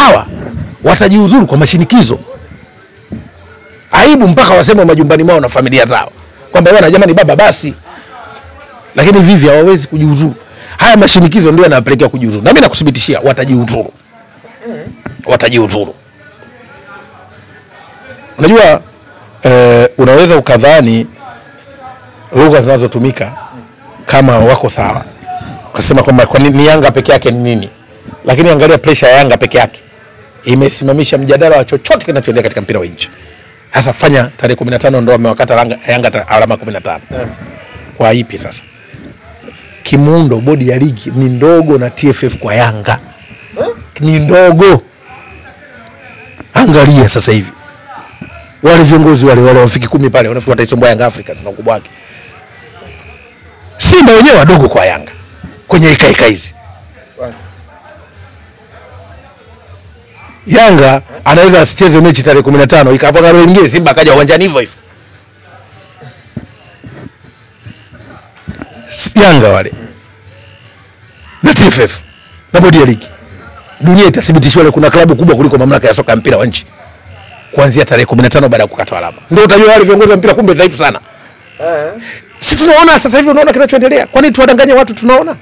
hawa watajiuzuru kwa mashinikizo. Aibu mpaka waseme majumbani mwao na familia zao kwamba bwana jamani baba basi. Lakini vivi hawawezi kujiuzuru. Haya mashinikizo ndio yanapelekea kujiuzuru. Na mimi nakuthibitishia watajiuzuru. Watajiuzuru. Unajua unaweza ukadhani lugha zinazotumika kama wako sawa. Ukasema kwamba kwa nini Yanga peke yake ni nini? Lakini angalia pressure ya Yanga peke yake imesimamisha mjadala wa chochote kinachoendelea katika mpira wa nchi. Hasa fanya tarehe 15 ndio amewakata Yanga alama 15. Kwa ipi sasa? Kimuundo bodi ya ligi ni ndogo na TFF kwa Yanga. Ni ndogo. Angalia sasa hivi. Wale viongozi wale wafiki 10 pale wanafikiri wataisomboa Yanga Africa na ukubwa wake. Simba wenyewe wadogo kwa Yanga. Kwenye ikaika hizi. Yanga anaweza asicheze mechi tarehe 15 ikapanga roho nyingine Simba akaja uwanjani hivyo hivyo. Yanga wale na TFF na bodi ya ligi dunia itathibitishwa wale kuna klabu kubwa kuliko mamlaka ya soka ya mpira wa nchi kuanzia tarehe 15 baada ya kukata alama. Ndio utajua wale viongozi wa mpira kumbe dhaifu sana. Sisi tunaona sasa hivi unaona kinachoendelea. Kwani tuwadanganye watu tunaona?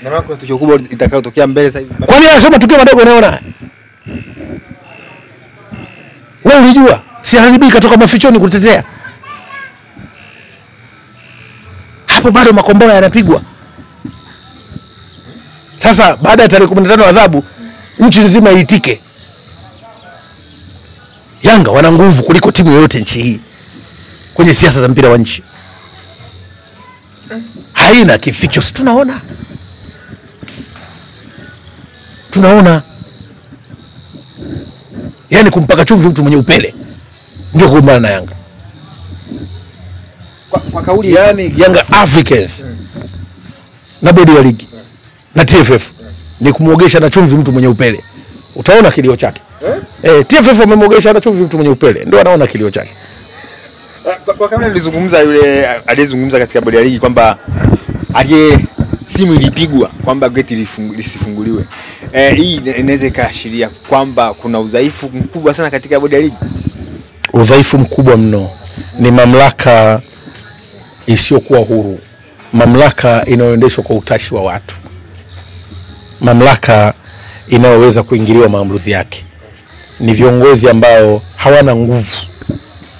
Na mambo tukio kubwa itakayotokea mbele sasa hivi. Kwani anasema tukio madogo unaona? Wewe unajua si anaribika kutoka mafichoni kutetea. Hapo bado makombora yanapigwa. Sasa baada ya tarehe 15 adhabu nchi nzima iitike. Yanga wana nguvu kuliko timu yoyote nchi hii kwenye siasa za mpira wa nchi. Haina kificho, si tunaona. Tunaona. Yaani kumpaka chumvi mtu mwenye upele ndio kugombana na Yanga. Kwa kauli yani Yanga Africans na bodi ya ligi na TFF ni kumuogesha na chumvi mtu mwenye upele. Utaona kilio chake. TFF wamemuogesha na chumvi mtu mwenye upele. Ndio anaona kilio chake. Kwa kama nilizungumza yule aliyezungumza katika bodi ya ligi kwamba simu ilipigwa kwamba geti lisifunguliwe. Hii inaweza kaashiria kwamba kuna udhaifu mkubwa sana katika bodi ya ligi. Udhaifu mkubwa mno ni mamlaka isiyokuwa huru. Mamlaka inayoendeshwa kwa utashi wa watu. Mamlaka inayoweza kuingiliwa maamuzi yake. Ni viongozi ambao hawana nguvu.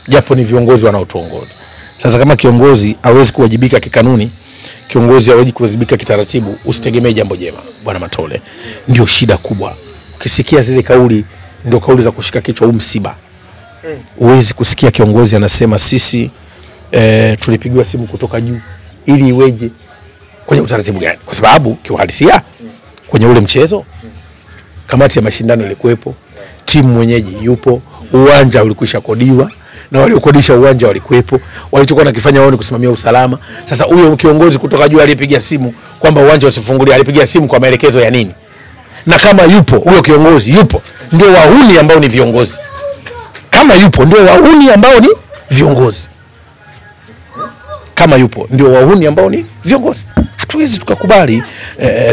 Japo ni viongozi wanaotuongoza. Sasa kama kiongozi hawezi kuwajibika kikanuni, kiongozi hawezi kuwajibika kitaratibu, usitegemee jambo jema. Bwana Matole, ndio shida kubwa. Ukisikia zile kauli ndio kauli za kushika kichwa msiba. Uwezi kusikia kiongozi anasema sisi tulipigiwa simu kutoka juu ili iweje kwenye utaratibu gani? Kwa sababu kiuhalisia kwenye ule mchezo kamati ya mashindano ilikuwepo, timu mwenyeji yupo, uwanja ulikwisha kodiwa na waliokodisha uwanja walikuwepo, walichokuwa nakifanya wao ni kusimamia usalama. Sasa huyo kiongozi kutoka juu alipiga simu kwamba uwanja usifunguliwe, alipiga simu kwa maelekezo ya nini? Na kama yupo huyo kiongozi yupo, ndio wahuni ambao ni viongozi. Kama yupo ndio wahuni ambao ni viongozi. Kama yupo ndio wahuni ambao ni viongozi. Hatuwezi tukakubali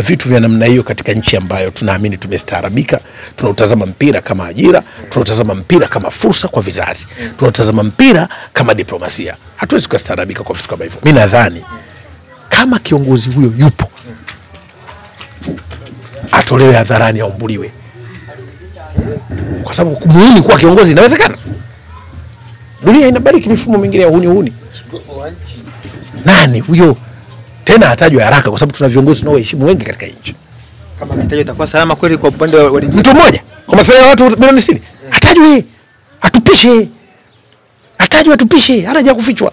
vitu vya namna hiyo katika nchi ambayo tunaamini tumestaarabika. Tunautazama mpira kama ajira, tunautazama mpira kama fursa kwa vizazi, tunautazama mpira kama diplomasia. Hatuwezi tukastaarabika kwa vitu kama hivyo. Mimi nadhani kama kiongozi huyo yupo, atolewe hadharani, aumbuliwe. Kwa sababu kumuhini kuwa kiongozi inawezekana. Dunia inabariki mifumo mingine ya uhuni. Nani huyo? Tena hatajwe haraka kwa sababu tuna viongozi tunaoheshimu wengi katika nchi. Kama hatajwe itakuwa salama kweli kwa upande wa mtu mmoja. Kwa masuala ya watu bilioni 60. Hatajwe. Atupishe. Hatajwe atupishe. Hataja kufichwa.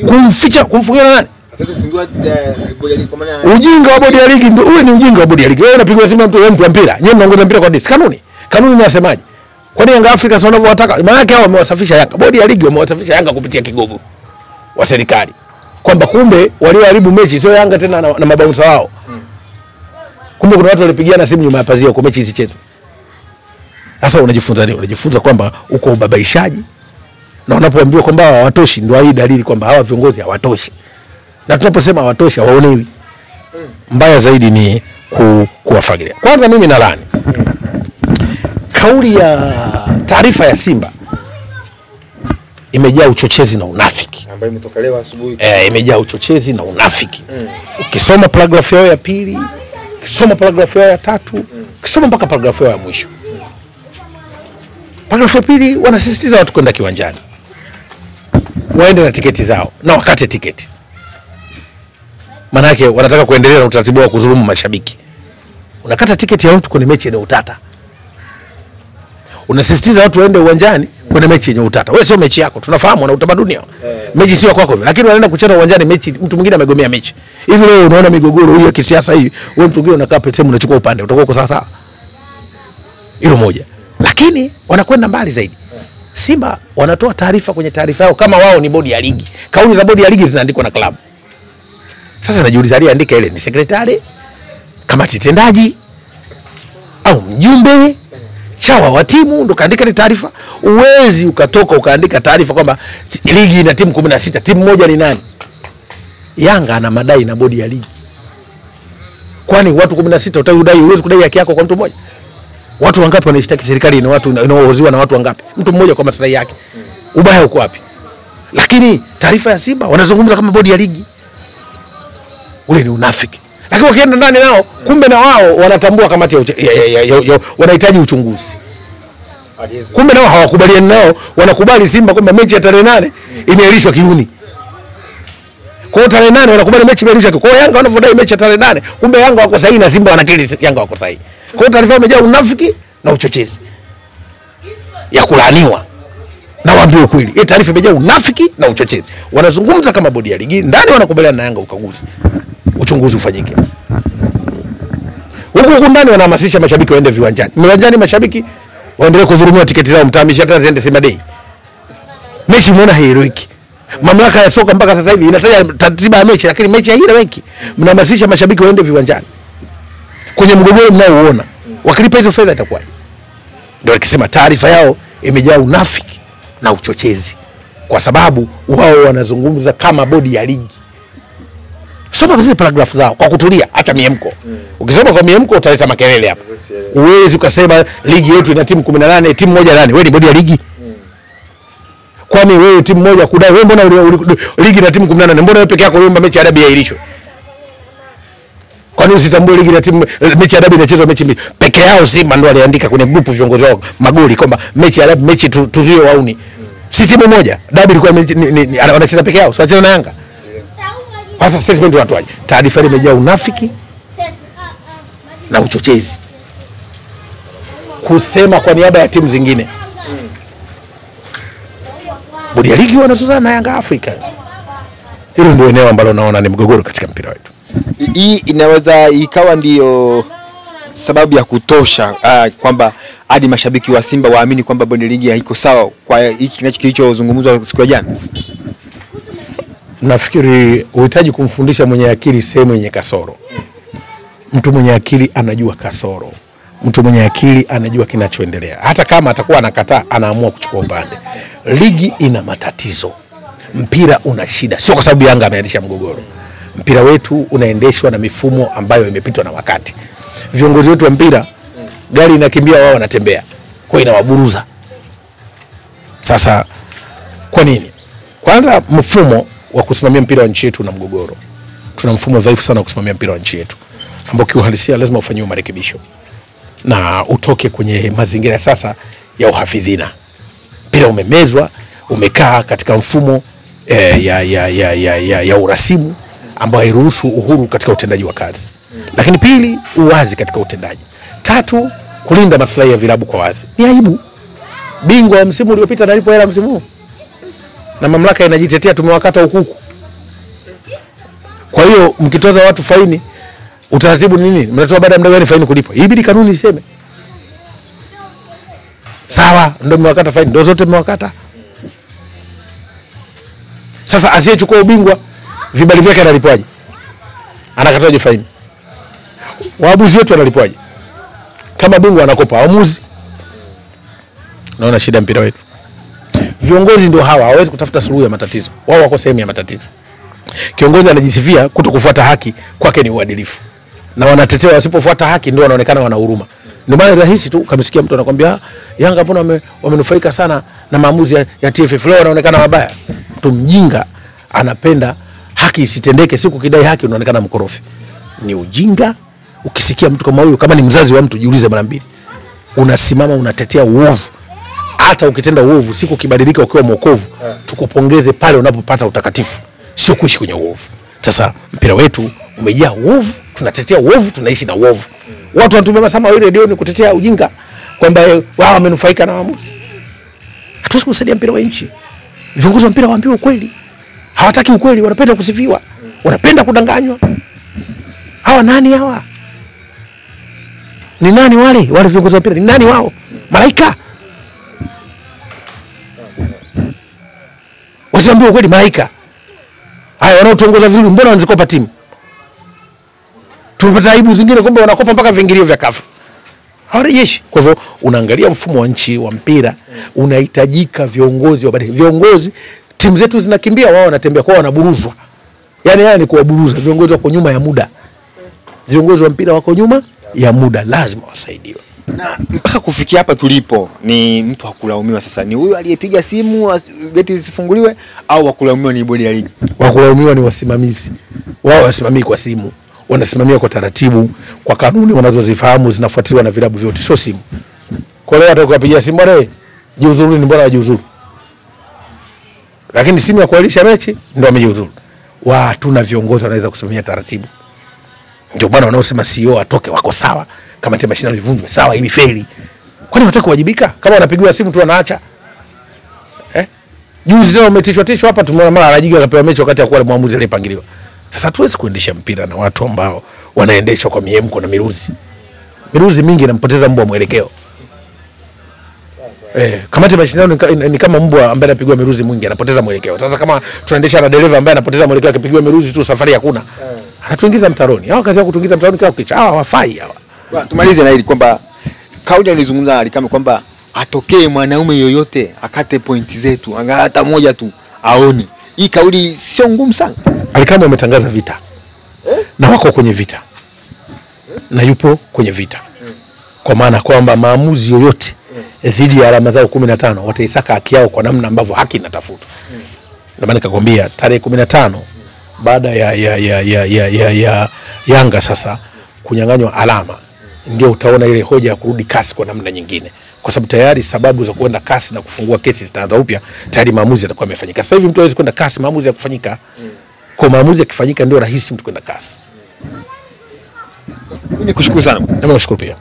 Kumficha, kumfungia na nani? Hataja kufungiwa bodi ya ligi kwa maana ujinga wa bodi ya ligi ndio ule, ni ujinga wa bodi ya ligi. Wewe unapigwa simu mtu wa mpira. Nyewe mnaongoza mpira kwa disi. Kanuni inasemaje? Kwani Yanga Africa sasa wanavyowataka? Maana yake hao wamewasafisha Yanga. Bodi ya ligi wamewasafisha Yanga kupitia kigogo wa serikali. Kwamba kumbe walioharibu mechi sio Yanga tena na mabaunsa wao. Kumbe kuna watu walipigiana simu nyuma ya pazia kwa mechi isichezwe. Sasa unajifunza nini? Unajifunza kwamba uko ubabaishaji. Na unapoambiwa kwamba hawatoshi ndio hii dalili kwamba hawa viongozi hawatoshi. Na tunaposema hawatoshi hawaonewi. Mbaya zaidi ni kuwafagilia. Kwanza mimi nalani kauli ya taarifa ya Simba imejaa uchochezi na unafiki ambayo imetoka leo asubuhi. Imejaa uchochezi na unafiki. Ukisoma paragrafu yao ya pili, ukisoma paragrafu yao ya tatu, ukisoma mpaka paragrafu yao ya mwisho. Paragrafu ya pili wanasisitiza watu kwenda kiwanjani, waende na tiketi zao na wakate tiketi. Maana yake wanataka kuendelea na utaratibu wa kudhulumu mashabiki. Unakata tiketi ya mtu kwenye mechi yenye utata, unasisitiza watu waende uwanjani kwenye mechi yenye utata. Wewe sio mechi yako, tunafahamu na utamaduni wao. Mechi sio kwako, lakini wanaenda kucheza uwanjani mechi, mtu mwingine amegomea mechi. Hivi leo unaona migogoro hiyo ya kisiasa hii, wewe mtu mwingine unakaa petemu unachukua upande, utakuwa uko sawa sawa? Hilo moja. Lakini wanakwenda mbali zaidi. Simba wanatoa taarifa kwenye taarifa yao kama wao ni bodi ya ligi. Kauli za bodi ya ligi zinaandikwa na klabu. Sasa najiuliza aliyeandika ile ni sekretari, kamati tendaji au mjumbe chawa wa timu ndo kaandika ile taarifa? Uwezi ukatoka ukaandika taarifa kwamba ligi ina timu 16, timu moja ni nani? Yanga ana madai na bodi ya ligi. Kwani watu 16 utadai, uwezi kudai haki yako kwa mtu mmoja? Watu wangapi wanaishtaki serikali? Ni watu inaohoziwa na watu wangapi? Mtu mmoja kwa maslahi yake. Ubaya uko wapi? Lakini taarifa ya Simba wanazungumza kama bodi ya ligi. Ule ni unafiki. Lakini wakienda ndani nao, kumbe na wao wanatambua kamati ya wanahitaji uchunguzi. Kumbe nao hawakubaliani nao, wanakubali Simba kwamba mechi ya tarehe 8 imeahirishwa kiuni. Kwa hiyo tarehe 8 wanakubali mechi imeahirishwa. Kwa hiyo Yanga wanavodai mechi ya tarehe 8, kumbe Yanga wako sahihi na Simba wanakiri Yanga wako sahihi. Kwa hiyo taarifa imejaa unafiki na uchochezi ya kulaaniwa. Na waambie kweli, hii taarifa imejaa unafiki na uchochezi. Wanazungumza kama bodi ya ligi, ndani wanakubaliana na Yanga ukaguzi. Uchunguzi ufanyike. Huko ndani wanahamasisha mashabiki waende viwanjani. Viwanjani mashabiki waendelee kudhulumiwa tiketi zao, mtahamisha hata ziende Simba Day. Mechi umeona heroiki. Mamlaka ya soka mpaka sasa hivi inataja ratiba ya mechi, lakini mechi haina wengi. Mnahamasisha mashabiki waende viwanjani. Kwenye mgogoro mnaoona, wakilipa hizo fedha itakuwa. Ndio wakisema taarifa yao imejaa unafiki na uchochezi. Kwa sababu wao wanazungumza kama bodi ya ligi. Soma zile paragrafu zao kwa kutulia, acha miemko. Ukisoma kwa miemko utaleta makelele hapa. Uwezi ukasema ligi yetu ina timu 18, timu moja nani? Wewe ni bodi ya ligi? Kwani wewe timu moja kudai, wewe mbona ligi na timu 18? Mbona wewe peke yako uliomba mechi ya dabi iahirishwe? Kwani usitambue ligi na timu mechi ya dabi inachezwa mechi peke yao? Simba ndio aliandika kwenye group viongozi wao magoli kwamba mechi ya dabi, mechi tuzuie wauni. Si timu moja, dabi ilikuwa wanacheza peke yao, sio wanacheza na Yanga. Sasa statement watu waje. Taarifa imejaa unafiki na uchochezi. Kusema kwa niaba ya timu zingine. Bodi ya ligi wanazozana na Yanga Africans. Hilo ndio eneo ambalo naona ni mgogoro katika mpira wetu. Hii inaweza ikawa ndio sababu ya kutosha kwamba hadi mashabiki wa Simba waamini kwamba bodi ya ligi haiko sawa kwa hiki kilichozungumzwa siku ya jana. Nafikiri uhitaji kumfundisha mwenye akili sehemu yenye kasoro. Mtu mwenye akili anajua kasoro. Mtu mwenye akili anajua kinachoendelea. Hata kama atakuwa anakataa, anaamua kuchukua upande. Ligi ina matatizo. Mpira una shida. Sio kwa sababu Yanga ameanzisha mgogoro. Mpira wetu unaendeshwa na mifumo ambayo imepitwa na wakati. Viongozi wetu wa mpira, gari inakimbia wao wanatembea. Kwa hiyo inawaburuza. Sasa kwa nini? Kwanza mfumo wa kusimamia mpira wa nchi yetu na mgogoro. Tuna mfumo dhaifu sana wa kusimamia mpira wa nchi yetu, ambao kiuhalisia lazima ufanyiwe marekebisho na utoke kwenye mazingira sasa ya uhafidhina. Mpira umemezwa, umekaa katika mfumo ya urasimu ambao hairuhusu uhuru katika utendaji wa kazi. Lakini pili, uwazi katika utendaji. Tatu, kulinda maslahi ya vilabu kwa wazi. Ni aibu. Bingwa wa msimu uliopita analipo hela msimu huu. Na mamlaka inajitetea tumewakata hukuku. Kwa hiyo mkitoza watu faini, utaratibu ni nini? Mnatoa baada ya muda gani faini kulipa? Ibidi kanuni iseme. Sawa, ndio mmewakata faini, ndio zote mmewakata. Sasa asiyechukua ubingwa, vibali vyake analipwaje? Anakataje faini? Waamuzi wetu wanalipwaje? Kama bingwa anakopa waamuzi. Naona shida mpira wetu. Viongozi ndio hawa, hawezi kutafuta suluhu ya matatizo. Wao wako sehemu ya matatizo. Kiongozi anajisifia kutokufuata haki, kwake ni uadilifu. Na wanatetea wasipofuata haki ndio wanaonekana wana huruma. Ndio maana rahisi tu kamsikia mtu anakuambia Yanga mbona wamenufaika sana na maamuzi ya TFF leo anaonekana mabaya. Mtu mjinga anapenda haki isitendeke, siku kidai haki unaonekana mkorofi. Ni ujinga. Ukisikia mtu kama huyo, kama ni mzazi wa mtu, jiulize mara mbili. Unasimama unatetea uovu. Hata ukitenda uovu, siku kibadilika ukiwa mwokovu, tukupongeze pale unapopata utakatifu, sio kuishi kwenye uovu. Sasa mpira wetu umejaa uovu, tunatetea uovu, tunaishi na uovu. Watu wanatumia masaa ile ndio ni kutetea ujinga kwamba wao wamenufaika na maamuzi. Hatuwezi kusaidia mpira wa nchi. Viongozi wa mpira waambiwe ukweli. Hawataki ukweli, wanapenda kusifiwa, wanapenda kudanganywa. Hawa nani hawa? Ni nani wale viongozi wa mpira? Ni nani wao? Malaika? Wasiambiwe ukweli malaika. Haya wanaotuongoza vizuri mbona wanazikopa timu? Tumepata aibu zingine kwamba wanakopa mpaka vingilio vya kafu. Hawarejeshi. Kwa hivyo unaangalia mfumo wa nchi wa mpira, unahitajika viongozi wa baadaye. Viongozi, timu zetu zinakimbia, wao wanatembea, kwao wanaburuzwa. Yaani haya ni kuwaburuza. Viongozi wako nyuma ya muda. Viongozi wa mpira wako nyuma ya muda, lazima wasaidiwe. Na mpaka kufikia hapa tulipo, ni mtu hakulaumiwa sasa? Ni huyu aliyepiga simu geti zisifunguliwe, au wakulaumiwa ni bodi ya ligi? Wakulaumiwa ni wasimamizi. Wao wasimamii kwa simu, wanasimamia kwa taratibu, kwa kanuni wanazozifahamu zinafuatiliwa na vilabu vyote, sio simu. Kwa leo atakupigia simu bwana, jiuzuru, ni bora ajiuzuru. Lakini simu ya kualisha mechi ndio amejiuzuru. Tuna viongozi wanaweza kusimamia taratibu. Ndio bwana wanaosema CEO atoke wako sawa, kama tema mashindano ivunjwe sawa, ili feli. Kwani wanataka kuwajibika? Kama wanapigiwa simu tu wanaacha. Juzi leo umetishwa hapa, tumeona mara Rajiga akapewa mechi wakati akuwa muamuzi aliyepangiliwa. Sasa tuwezi kuendesha mpira na watu ambao wanaendeshwa kwa miemko na miruzi. Miruzi mingi inampoteza mbwa mwelekeo. Kamati ya mashindano ni kama mbwa ambaye anapigwa miruzi mwingi anapoteza mwelekeo. Sasa kama tunaendesha na dereva ambaye anapoteza mwelekeo akipigwa miruzi tu safari hakuna, anatuingiza mtaroni. Hao kazi yao kutuingiza mtaroni kila kukicha. Hawa hawafai hawa. Tumalize na hili kwamba kauli alizungumza Alikame kwamba atokee mwanaume yoyote akate pointi zetu, hata moja tu aone. Hii kauli sio ngumu sana. Alikame ametangaza vita. Na wako kwenye vita. Na yupo kwenye vita. Kwa maana kwamba maamuzi yoyote dhidi ya alama zao 15 wataisaka haki yao kwa namna ambavyo haki inatafutwa. Ndio maana nikakwambia tarehe 15 baada ya Yanga sasa kunyang'anywa alama, ndio utaona ile hoja ya kurudi kasi kwa namna nyingine. Kwa sababu tayari sababu za kwenda kasi na kufungua kesi zitaanza upya, tayari maamuzi yatakuwa yamefanyika. Sasa hivi mtu hawezi kwenda kasi, maamuzi ya kufanyika. Kwa maamuzi yakifanyika ndio rahisi mtu kwenda kasi. Mimi nikushukuru sana. Na mimi nashukuru pia.